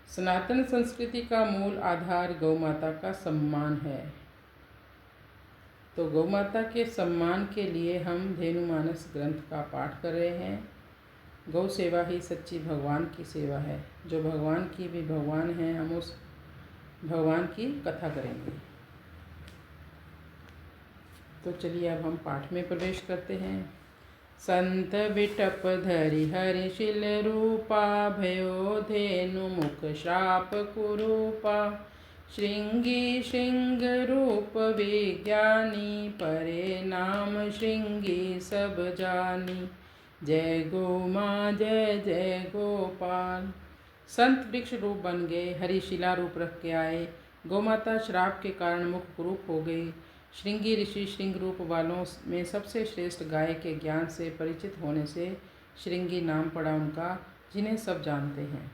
सनातन संस्कृति का मूल आधार गौ माता का सम्मान है। तो गौ माता के सम्मान के लिए हम धेनुमानस ग्रंथ का पाठ कर रहे हैं। गौ सेवा ही सच्ची भगवान की सेवा है। जो भगवान की भी भगवान हैं, हम उस भगवान की कथा करेंगे। तो चलिए अब हम पाठ में प्रवेश करते हैं। संत बिटप धरि हरिशिल रूपा, भयो धेनु मुख श्राप कुरूपा। श्रृंगी श्रृंग रूप विज्ञानी, परे नाम श्रृंगी सब जानी। जय गो माँ जय जय गोपाल। संत वृक्ष रूप बन गए, हरिशिला रूप रख के आए। गौ माता श्राप के कारण मुख कुरूप हो गई। श्रृंगी ऋषि श्रृंग रूप वालों में सबसे श्रेष्ठ गाय के ज्ञान से परिचित होने से श्रृंगी नाम पड़ा उनका, जिन्हें सब जानते हैं।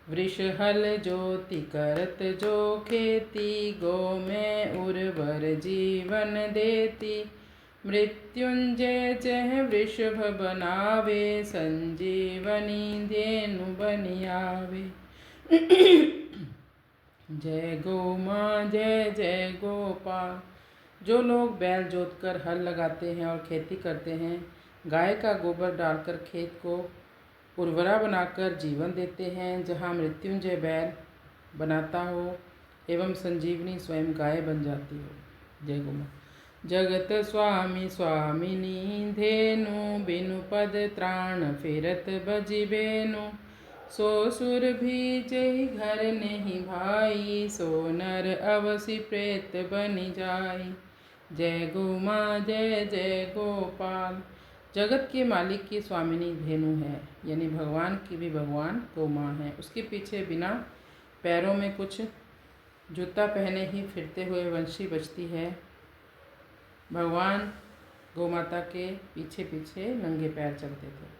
वृष हल ज्योति करत जो खेती, गौ में उर्वर जीवन देती। मृत्युंजय चह वृषभ बनावे, संजीवनी धेनु बनियावे। जय गो माँ जय जय गोपाल। जो लोग बैल जोतकर हल लगाते हैं और खेती करते हैं, गाय का गोबर डालकर खेत को उर्वरा बनाकर जीवन देते हैं, जहाँ मृत्युंजय बैल बनाता हो एवं संजीवनी स्वयं गाय बन जाती हो। जय गो माँ। जगत स्वामी स्वामिनी धेनु, बिनु पद त्राण फिरत बजी बेनु। सो सुर भी जय घर नहीं भाई, सो नर अवसि प्रेत बनि जाई। जय गो माँ जय जय गोपाल। जगत के मालिक की स्वामिनी धेनु है, यानी भगवान की भी भगवान गौ माँ है। उसके पीछे बिना पैरों में कुछ जूता पहने ही फिरते हुए वंशी बजती है। भगवान गौ माता के पीछे पीछे नंगे पैर चलते थे।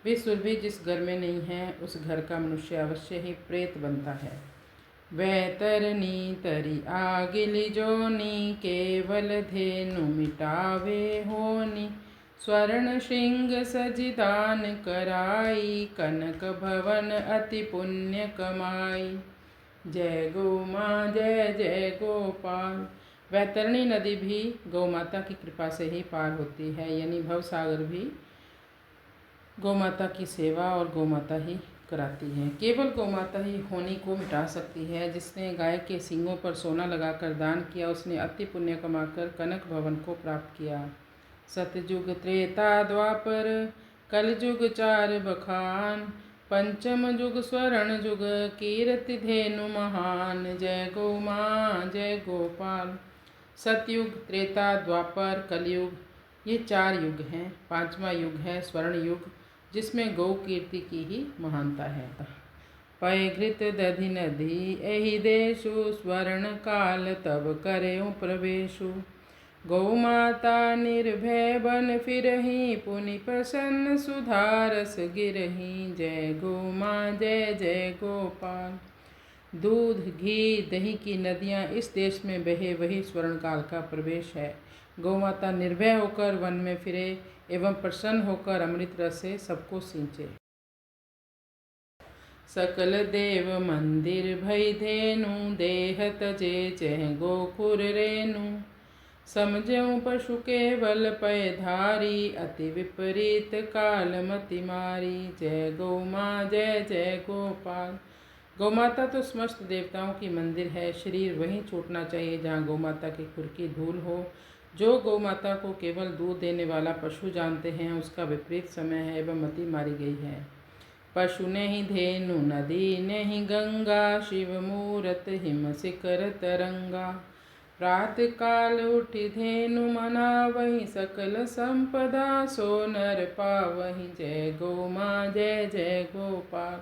वे सुरभि जिस घर में नहीं है, उस घर का मनुष्य अवश्य ही प्रेत बनता है। वह तरनी तरी आगिली जोनी, केवल धेनु मिटावे होनी। स्वर्ण श्रृंग सजिदान कराई, कनक भवन अति पुण्य कमाई। जय गो माँ जय जय गोपाल। वैतरणी नदी भी गौ माता की कृपा से ही पार होती है, यानी भवसागर भी गौ माता की सेवा और गौ माता ही कराती है। केवल गौ माता ही होनी को मिटा सकती है। जिसने गाय के सींगों पर सोना लगाकर दान किया, उसने अति पुण्य कमाकर कनक भवन को प्राप्त किया। सतयुग त्रेता द्वापर कलयुग चार बखान, पंचम युग स्वर्ण युग कीर्ति धेनु महान। जय गौ माँ जय गोपाल। सतयुग, त्रेता, द्वापर, कलयुग, ये 4 युग हैं। 5वां युग है स्वर्ण युग, जिसमें गौ कीर्ति की ही महानता है। पय घृत दधि नदी एहि देशु, स्वर्ण काल तब करेऊ प्रवेशु। गौ माता निर्भय बन फिरही, पुनि प्रसन्न सुधारस गिरही। जय गौ माँ जय जय गोपाल। दूध घी दही की नदियाँ इस देश में बहे, वही स्वर्ण काल का प्रवेश है। गौ माता निर्भय होकर वन में फिरे एवं प्रसन्न होकर अमृत रस से सबको सींचे। सकल देव मंदिर भई धेनु, देह तजे चह गोखुर रेनु। समझऊँ पशु केवल पय धारी, अति विपरीत काल मति मारी। जय गौ माँ जय जय गोपाल। गौ माता तो समस्त देवताओं की मंदिर है। शरीर वहीं छूटना चाहिए जहाँ गौ माता की खुर की धूल हो। जो गौ माता को केवल दूध देने वाला पशु जानते हैं, उसका विपरीत समय है एवं मति मारी गई है। पशु नहीं धेनु नदी नहीं गंगा, शिव मूरत हिम शिखर तरंगा। प्रात काल उठी धेनु मना, वही सकल संपदा सो नर पावही। जय गौ माँ जय जय गोपाल।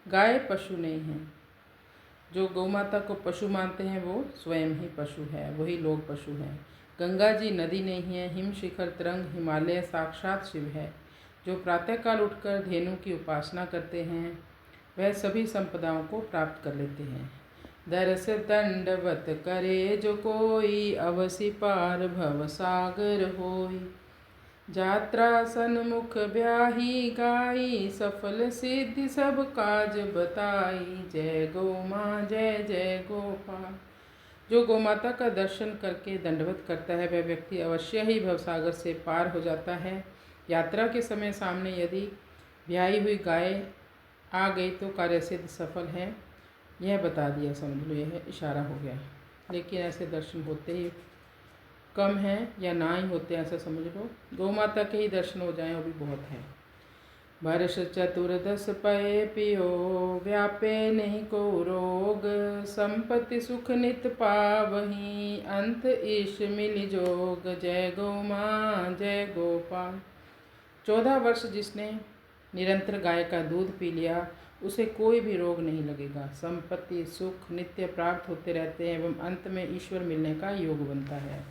गाय पशु नहीं है। जो गौ माता को पशु मानते हैं वो स्वयं ही पशु है, वही लोग पशु हैं। गंगा जी नदी नहीं है। हिम शिखर तरंग हिमालय साक्षात शिव है। जो प्रातःकाल उठकर धेनु की उपासना करते हैं, वह सभी संपदाओं को प्राप्त कर लेते हैं। दरस दंडवत करे जो कोई, अवसि पार भव सागर होई। जात्रा सन्मुख ब्याही गाई, सफल सिद्धि सब काज बताई। जय गौ माँ जय जय गोपाल। जो गौ माता का दर्शन करके दंडवत करता है वह व्यक्ति अवश्य ही भवसागर से पार हो जाता है। यात्रा के समय सामने यदि ब्याही हुई गाय आ गई तो कार्य सिद्ध सफल है, यह बता दिया, समझ लो यह इशारा हो गया। लेकिन ऐसे दर्शन होते ही कम हैं या ना ही होते, ऐसा समझ लो। गौ माता के ही दर्शन हो जाएं वो भी बहुत है। वर्ष चतुर्दश पए पियो, व्यापे नहीं को रोग। संपत्ति सुख नित पावहीं, अंत ईश मिलि जोग। जय गौ माँ जय गोपाल। 14 वर्ष जिसने निरंतर गाय का दूध पी लिया उसे कोई भी रोग नहीं लगेगा। संपत्ति सुख नित्य प्राप्त होते रहते हैं एवं अंत में ईश्वर मिलने का योग बनता है।